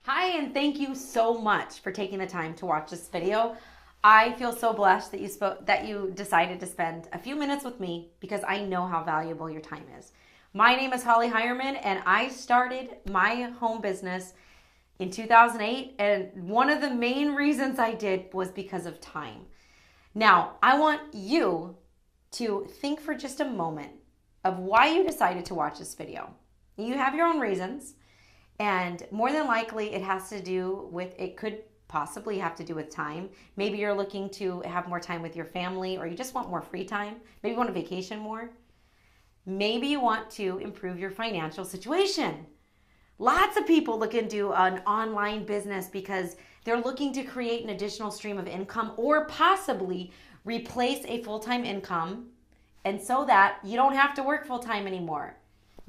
Hi, and thank you so much for taking the time to watch this video. I feel so blessed that you decided to spend a few minutes with me because I know how valuable your time is. My name is Holly Hierman, and I started my home business in 2008, and one of the main reasons I did was because of time. Now, I want you to think for just a moment of why you decided to watch this video. You have your own reasons. And more than likely, it could possibly have to do with time. Maybe you're looking to have more time with your family, or you just want more free time. Maybe you want to vacation more. Maybe you want to improve your financial situation. Lots of people look into an online business because they're looking to create an additional stream of income or possibly replace a full-time income, and so that you don't have to work full-time anymore.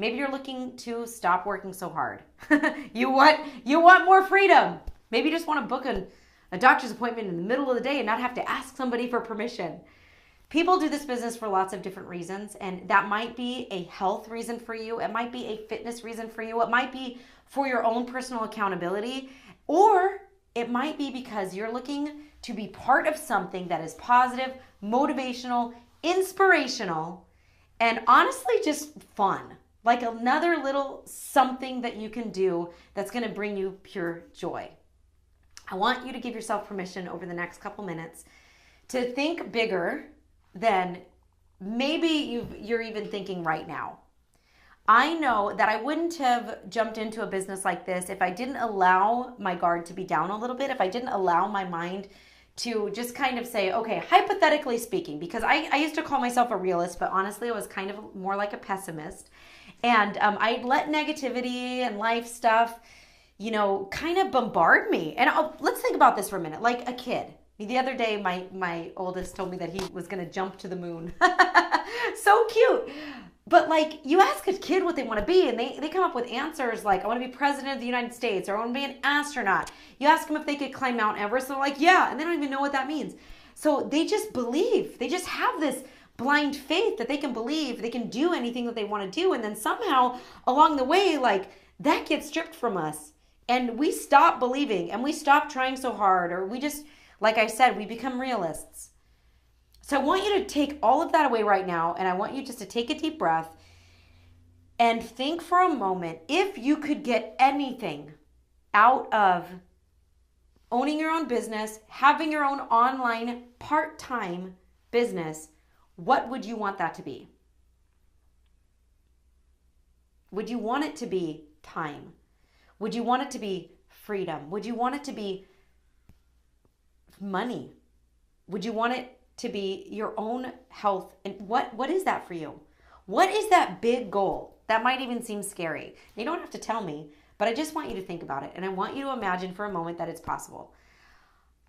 Maybe you're looking to stop working so hard. You want more freedom. Maybe you just want to book a doctor's appointment in the middle of the day and not have to ask somebody for permission. People do this business for lots of different reasons, and that might be a health reason for you. It might be a fitness reason for you. It might be for your own personal accountability, or it might be because you're looking to be part of something that is positive, motivational, inspirational, and honestly just fun. Like another little something that you can do that's going to bring you pure joy. I want you to give yourself permission over the next couple minutes to think bigger than maybe you're even thinking right now. I know that I wouldn't have jumped into a business like this if I didn't allow my guard to be down a little bit, if I didn't allow my mind to just kind of say, okay, hypothetically speaking, because I used to call myself a realist, but honestly, I was kind of more like a pessimist. And I let negativity and life stuff, kind of bombard me. And let's think about this for a minute. Like a kid. The other day, my oldest told me that he was going to jump to the moon. So cute. But like, you ask a kid what they want to be, and they come up with answers like, I want to be president of the United States, or I want to be an astronaut. You ask them if they could climb Mount Everest, and they're like, yeah, and they don't even know what that means. So they just believe. They just have this blind faith that they can believe they can do anything that they want to do, and then somehow along the way, like, that gets stripped from us, and we stop believing, and we stop trying so hard, or we just, like I said, we become realists. So I want you to take all of that away right now, and I want you just to take a deep breath and think for a moment, if you could get anything out of owning your own business, having your own online part-time business, what would you want that to be? Would you want it to be time? Would you want it to be freedom? Would you want it to be money? Would you want it to be your own health? And what is that for you? What is that big goal? That might even seem scary. You don't have to tell me, but I just want you to think about it. And I want you to imagine for a moment that it's possible.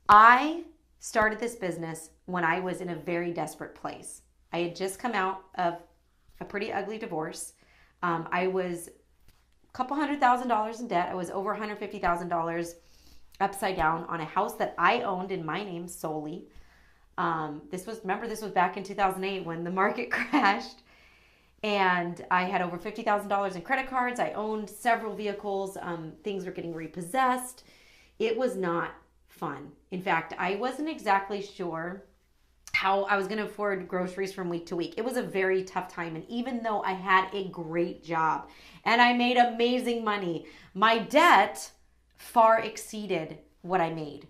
I started this business when I was in a very desperate place. I had just come out of a pretty ugly divorce. I was a couple $100,000 in debt. I was over $150,000 upside down on a house that I owned in my name solely. This was back in 2008 when the market crashed. And I had over $50,000 in credit cards. I owned several vehicles. Things were getting repossessed. It was not fun. In fact, I wasn't exactly sure how I was going to afford groceries from week to week. It was a very tough time. And even though I had a great job and I made amazing money, my debt far exceeded what I made.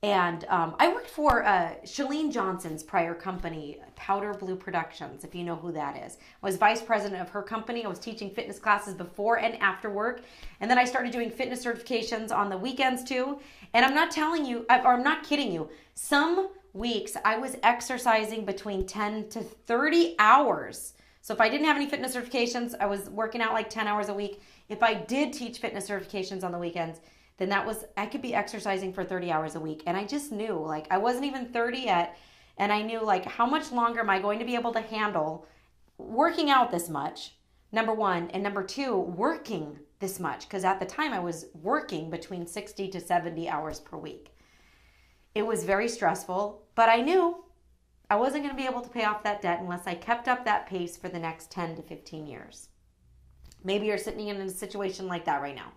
And I worked for Chalene Johnson's prior company, Powder Blue Productions, if you know who that is. I was vice president of her company. I was teaching fitness classes before and after work. And then I started doing fitness certifications on the weekends too. And I'm not telling you, or I'm not kidding you, some weeks I was exercising between 10 to 30 hours. So if I didn't have any fitness certifications, I was working out like 10 hours a week. If I did teach fitness certifications on the weekends, then I could be exercising for 30 hours a week. And I just knew, like, I wasn't even 30 yet. And I knew, like, how much longer am I going to be able to handle working out this much, number one. And number two, working this much. Because at the time I was working between 60 to 70 hours per week. It was very stressful, but I knew I wasn't going to be able to pay off that debt unless I kept up that pace for the next 10 to 15 years. Maybe you're sitting in a situation like that right now.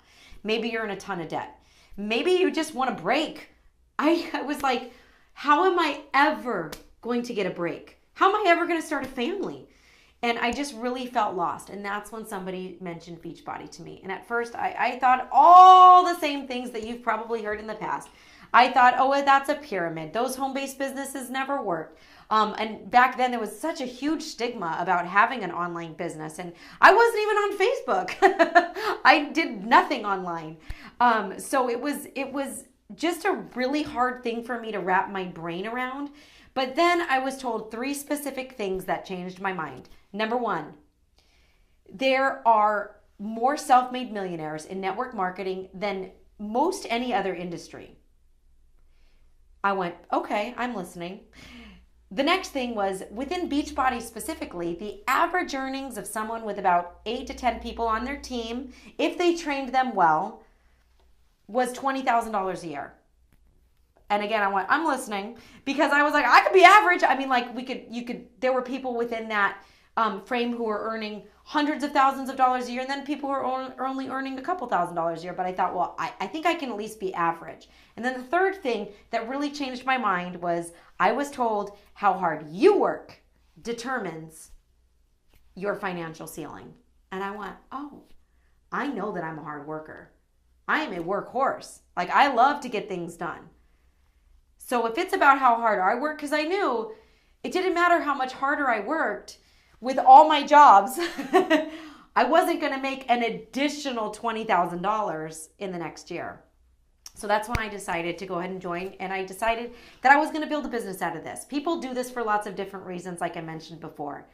Maybe you're in a ton of debt. Maybe you just want a break. I was like, how am I ever going to get a break? How am I ever going to start a family? And I just really felt lost. And that's when somebody mentioned Beachbody to me. And at first, I thought all the same things that you've probably heard in the past. I thought, oh, that's a pyramid. Those home-based businesses never worked. And back then, there was such a huge stigma about having an online business. And I wasn't even on Facebook. I did nothing online. So it was just a really hard thing for me to wrap my brain around. But then I was told 3 specific things that changed my mind. Number 1, there are more self-made millionaires in network marketing than most any other industry. I went, okay, I'm listening. The next thing was, within Beachbody specifically, the average earnings of someone with about 8 to 10 people on their team, if they trained them well, was $20,000 a year. And again, I'm listening, because I was like, I could be average. I mean, like there were people within that frame who were earning hundreds of thousands of dollars a year, and then people who are only earning a couple $1,000s a year. But I thought, well, I think I can at least be average. And then the third thing that really changed my mind was I was told how hard you work determines your financial ceiling. And I went, oh, I know that I'm a hard worker. I am a workhorse. Like, I love to get things done. So if it's about how hard I work, because I knew it didn't matter how much harder I worked with all my jobs, I wasn't going to make an additional $20,000 in the next year. So that's when I decided to go ahead and join, and I decided that I was going to build a business out of this. People do this for lots of different reasons, like I mentioned before.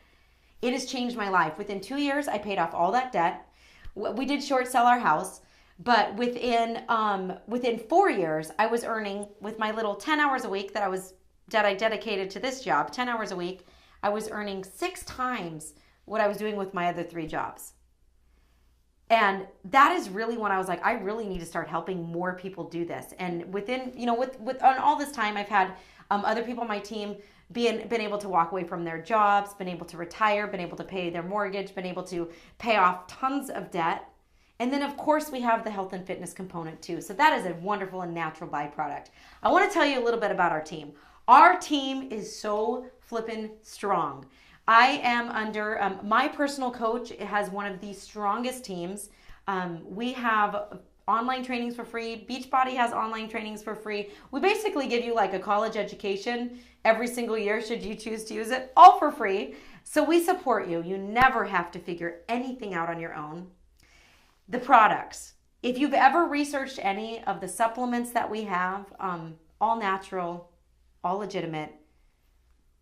It has changed my life. Within 2 years, I paid off all that debt. We did short sell our house. But within 4 years, I was earning, with my little 10 hours a week that I dedicated to this job, 10 hours a week, I was earning 6 times what I was doing with my other 3 jobs. And that is really when I was like, I really need to start helping more people do this. And within, on all this time, I've had other people on my team been able to walk away from their jobs, been able to retire, been able to pay their mortgage, been able to pay off tons of debt. And then, of course, we have the health and fitness component too. So that is a wonderful and natural byproduct. I want to tell you a little bit about our team. Our team is so flippin' strong. I am under, my personal coach has one of the strongest teams. We have online trainings for free. Beachbody has online trainings for free. We basically give you like a college education every single year should you choose to use it, all for free. So we support you. You never have to figure anything out on your own. The products. If you've ever researched any of the supplements that we have, all natural, all legitimate,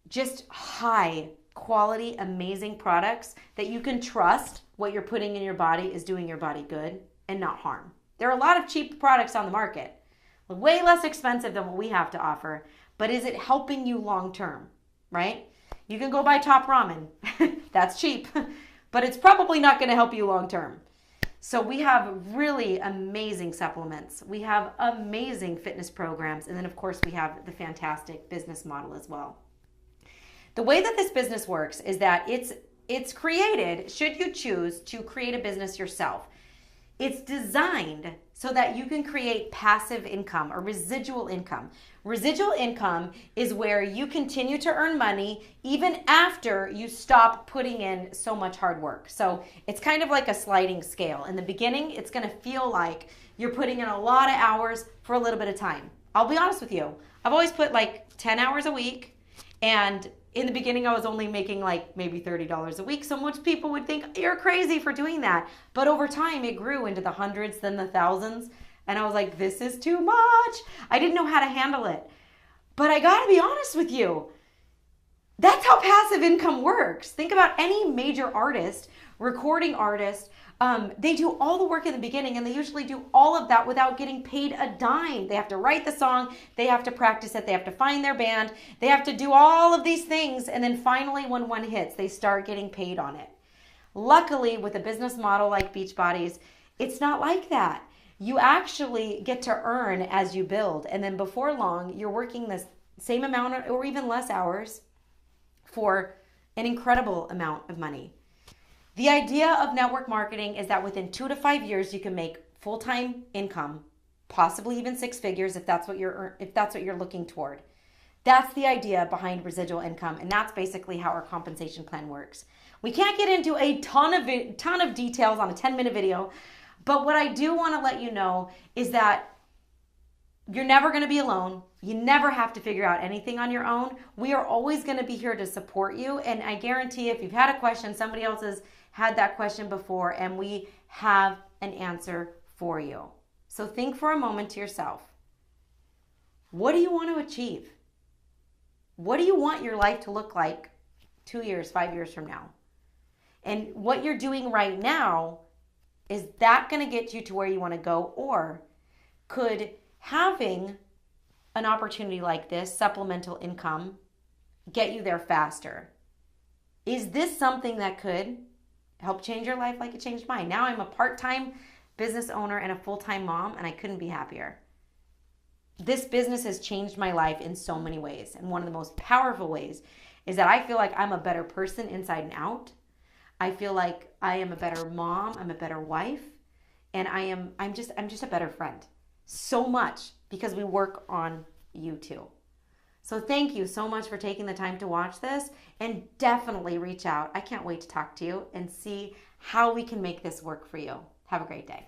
just high quality, amazing products that you can trust what you're putting in your body is doing your body good and not harm. There are a lot of cheap products on the market, way less expensive than what we have to offer, but is it helping you long term, right? You can go buy Top Ramen. That's cheap, but it's probably not going to help you long term. So we have really amazing supplements. We have amazing fitness programs. And then, of course, we have the fantastic business model as well. The way that this business works is that it's created, should you choose to create a business yourself, it's designed so that you can create passive income or residual income. Residual income is where you continue to earn money even after you stop putting in so much hard work. So it's kind of like a sliding scale. In the beginning, it's going to feel like you're putting in a lot of hours for a little bit of time. I'll be honest with you. I've always put like 10 hours a week, and in the beginning, I was only making like maybe $30 a week. So most people would think you're crazy for doing that. But over time, it grew into the hundreds, then the thousands. And I was like, this is too much. I didn't know how to handle it. But I got to be honest with you. That's how passive income works. Think about any major artist, recording artist. They do all the work in the beginning, and they usually do all of that without getting paid a dime. They have to write the song, they have to practice it, they have to find their band, they have to do all of these things, and then finally when one hits, they start getting paid on it. Luckily, with a business model like Beachbody's, it's not like that. You actually get to earn as you build, and then before long, you're working the same amount or even less hours for an incredible amount of money. The idea of network marketing is that within 2 to 5 years, you can make full-time income, possibly even six figures if that's what you're looking toward. That's the idea behind residual income, and that's basically how our compensation plan works. We can't get into a ton of details on a 10-minute video, but what I do want to let you know is that you're never going to be alone. You never have to figure out anything on your own. We are always going to be here to support you, and I guarantee if you've had a question, somebody else has had that question before, and we have an answer for you. So think for a moment to yourself. What do you want to achieve? What do you want your life to look like 2 years, 5 years from now? And what you're doing right now, is that going to get you to where you want to go? Or could having an opportunity like this, supplemental income, get you there faster? Is this something that could help change your life like it changed mine? Now I'm a part-time business owner and a full-time mom, and I couldn't be happier. This business has changed my life in so many ways. And one of the most powerful ways is that I feel like I'm a better person inside and out. I feel like I am a better mom, I'm a better wife, and I'm just a better friend. So much because we work on you too. So thank you so much for taking the time to watch this, and definitely reach out. I can't wait to talk to you and see how we can make this work for you. Have a great day.